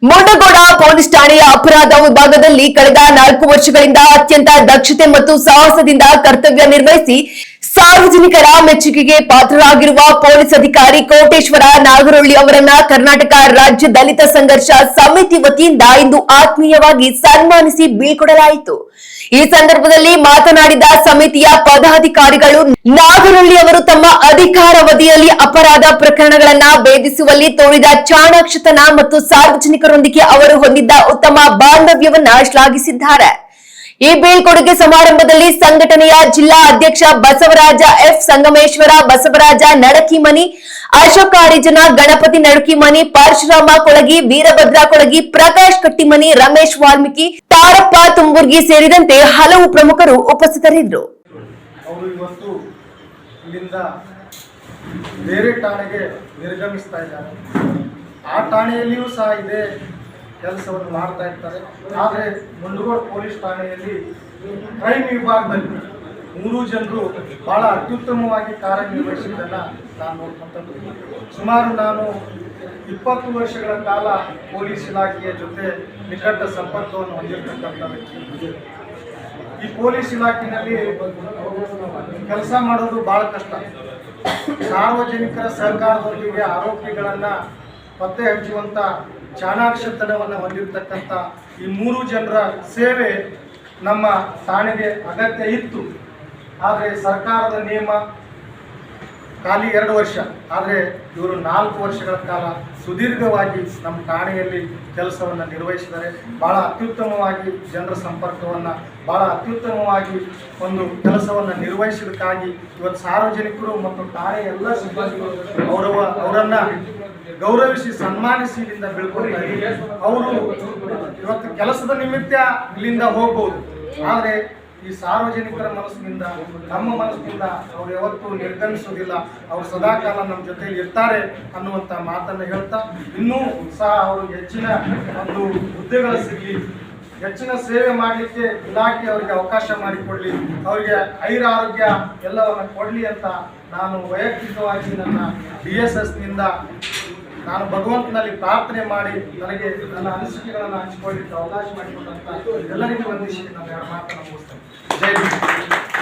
Mundgod police ಠಾಣೆಯ ಅಪರಾಧ ವಿಭಾಗದಲ್ಲಿ ಕಳೆದ 4 ವರ್ಷಗಳಿಂದ ಅತ್ಯಂತ ದಕ್ಷತೆ ಮತ್ತು ಸಾಹಸದಿಂದ ಕರ್ತವ್ಯ ನಿರ್ವಹಿಸಿ ಸಾರ್ವಜನಿಕರ ಮೆಚ್ಚುಗೆಗೆ ಪಾತ್ರರಾಗಿರುವ ಪೊಲೀಸ್ ಅಧಿಕಾರಿ ಕೋಟೇಶ್ವರ ನಾಗರೊಳ್ಳಿ ಅವರನ್ನ ಕರ್ನಾಟಕ ರಾಜ್ಯ ದಲಿತ ಸಂಘರ್ಷ ಸಮಿತಿ ವತಿಯಿಂದ ಇಂದು ಆತ್ಮೀಯವಾಗಿ ಸನ್ಮಾನಿಸಿ ಬೀಳ್ಕೊಡಲಾಯಿತು। ಈ ಸಂದರ್ಭದಲ್ಲಿ ಮಾತನಾಡಿದ ಸಮಿತಿಯ ಪದಾಧಿಕಾರಿಗಳು, ನಾಗರೊಳ್ಳಿ ಅವರು ತಮ್ಮ ಅಧಿಕಾರಾವಧಿಯಲ್ಲಿ ಅಪರಾಧ ಪ್ರಕರಣಗಳನ್ನ ಭೇದಿಸುವಲ್ಲಿ ತೋರಿದ ಚಾಣಾಕ್ಷತನ ಮತ್ತು ಸಾರ್ವಜನಿಕರೊಂದಿಗೆ ಅವರು ಹೊಂದಿದ್ದ ಉತ್ತಮ ಬಾಂಧವ್ಯವನ್ನ ಶ್ಲಾಘಿಸಿದ್ದಾರೆ। ಈ ಬೀಳ್ಕೊಡುಗೆ ಸಮಾರಂಭದಲ್ಲಿ ಸಂಘಟನೆಯ ಜಿಲ್ಲಾ ಅಧ್ಯಕ್ಷ ಬಸವರಾಜ ಎಫ್ ಸಂಗಮೇಶ್ವರ, ಬಸವರಾಜ ನಡಕಿಮನಿ, ಅಶೋಕ ಹರಿಜನ, ಗಣಪತಿ ನಡಕಿಮನಿ, ಪರಶುರಾಮ ಕೊಳಗಿ, ವೀರಭದ್ರ ಕೊಳಗಿ, ಪ್ರಕಾಶ್ ಕಟ್ಟಿಮನಿ, ರಮೇಶ್ ವಾಲ್ಮೀಕಿ, ತಾರಪ್ಪ ತುಂಬುರ್ಗಿ ಸೇರಿದಂತೆ ಹಲವು ಪ್ರಮುಖರು ಉಪಸ್ಥಿತರಿದ್ದರು। ಅವರು ಇವತ್ತು ಇಲ್ಲಿಂದ ಬೇರೆ ಠಾಣೆಗೆ ನಿರ್ಗಮಿಸ್ತಾ ಇದ್ದಾರೆ। ಆ ಠಾಣೆಯಲ್ಲಿಯೂ ಸಹ ಇದೆ ಕೆಲಸವನ್ನು ಮಾಡ್ತಾ ಇರ್ತಾರೆ। ಆದರೆ ಮುಂಡಗೋಡ ಪೊಲೀಸ್ ಠಾಣೆಯಲ್ಲಿ ಕ್ರೈಮ್ ವಿಭಾಗದಲ್ಲಿ 3 ಜನರು ಬಹಳ ಅತ್ಯುತ್ತಮವಾಗಿ ಕಾರ್ಯನಿರ್ವಹಿಸಿದ್ದನ್ನು ನಾನು ನೋಡ್ಕೊಂತದ್ದು। ಸುಮಾರು ನಾನು 20 ವರ್ಷಗಳ ಕಾಲ ಪೊಲೀಸ್ ಇಲಾಖೆಯ ಜೊತೆ ನಿಕಟ ಸಂಪರ್ಕವನ್ನು ಹೊಂದಿರತಕ್ಕಂಥ ವ್ಯಕ್ತಿ। ಈ ಪೊಲೀಸ್ ಇಲಾಖೆಯಲ್ಲಿ ಕೆಲಸ ಮಾಡೋದು ಬಹಳ ಕಷ್ಟ। ಸಾರ್ವಜನಿಕರ ಸಹಕಾರದೊಂದಿಗೆ ಆರೋಪಿಗಳನ್ನು ಪತ್ತೆ ಹಚ್ಚುವಂಥ ಚಾಣಾಕ್ಷತನವನ್ನು ಹೊಂದಿರತಕ್ಕಂಥ ಈ 3 ಜನರ ಸೇವೆ ನಮ್ಮ ಠಾಣೆಗೆ ಅಗತ್ಯ ಇತ್ತು। ಆದರೆ ಸರ್ಕಾರದ ನಿಯಮ ಖಾಲಿ 2 ವರ್ಷ, ಆದರೆ ಇವರು 4 ವರ್ಷಗಳ ಕಾಲ ಸುದೀರ್ಘವಾಗಿ ನಮ್ಮ ಠಾಣೆಯಲ್ಲಿ ಕೆಲಸವನ್ನು ನಿರ್ವಹಿಸಿದ್ದಾರೆ। ಭಾಳ ಅತ್ಯುತ್ತಮವಾಗಿ ಜನರ ಸಂಪರ್ಕವನ್ನು, ಭಾಳ ಅತ್ಯುತ್ತಮವಾಗಿ ಒಂದು ಕೆಲಸವನ್ನು ನಿರ್ವಹಿಸೋದಕ್ಕಾಗಿ ಇವತ್ತು ಸಾರ್ವಜನಿಕರು ಮತ್ತು ಠಾಣೆಯ ಎಲ್ಲ ಸಿಬ್ಬಂದಿಗಳು ಅವರನ್ನು ಗೌರವಿಸಿ ಸನ್ಮಾನಿಸಿ ಇಲ್ಲಿಂದ ಬೀಳ್ಕೊಳ್ತಾರೆ। ಅವರು ಇವತ್ತು ಕೆಲಸದ ನಿಮಿತ್ತ ಇಲ್ಲಿಂದ ಹೋಗ್ಬೋದು, ಆದರೆ ಈ ಸಾರ್ವಜನಿಕರ ಮನಸ್ಸಿನಿಂದ, ನಮ್ಮ ಮನಸ್ಸಿನಿಂದ ಅವರು ಯಾವತ್ತೂ ನಿರ್ಗಮಿಸೋದಿಲ್ಲ। ಅವರು ಸದಾಕಾಲ ನಮ್ಮ ಜೊತೆಯಲ್ಲಿ ಇರ್ತಾರೆ ಅನ್ನುವಂಥ ಮಾತನ್ನು ಹೇಳ್ತಾ, ಇನ್ನೂ ಸಹ ಅವರು ಹೆಚ್ಚಿನ ಒಂದು ಹುದ್ದೆಗಳು ಸಿಗಲಿ, ಹೆಚ್ಚಿನ ಸೇವೆ ಮಾಡಲಿಕ್ಕೆ ಇಲಾಖೆ ಅವರಿಗೆ ಅವಕಾಶ ಮಾಡಿಕೊಡಲಿ, ಅವರಿಗೆ ಆರೋಗ್ಯ ಎಲ್ಲವನ್ನು ಕೊಡಲಿ ಅಂತ ನಾನು ವೈಯಕ್ತಿಕವಾಗಿ ನನ್ನ DSSನಿಂದ ನಾನು ಭಗವಂತನಲ್ಲಿ ಪ್ರಾರ್ಥನೆ ಮಾಡಿ ನನಗೆ ನನ್ನ ಅನಿಸಿಕೆಗಳನ್ನು ಹಂಚಿಕೊಳ್ಳಲಿಕ್ಕೆ ಅವಕಾಶ ಮಾಡಿಕೊಟ್ಟಂತ ಎಲ್ಲರಿಗೂ ವಂದಿಸಿ ನನ್ನ ಮಾತನ್ನು ಮುಗಿಸ್ತೇನೆ। ಜೈ ಹಿಂದ್।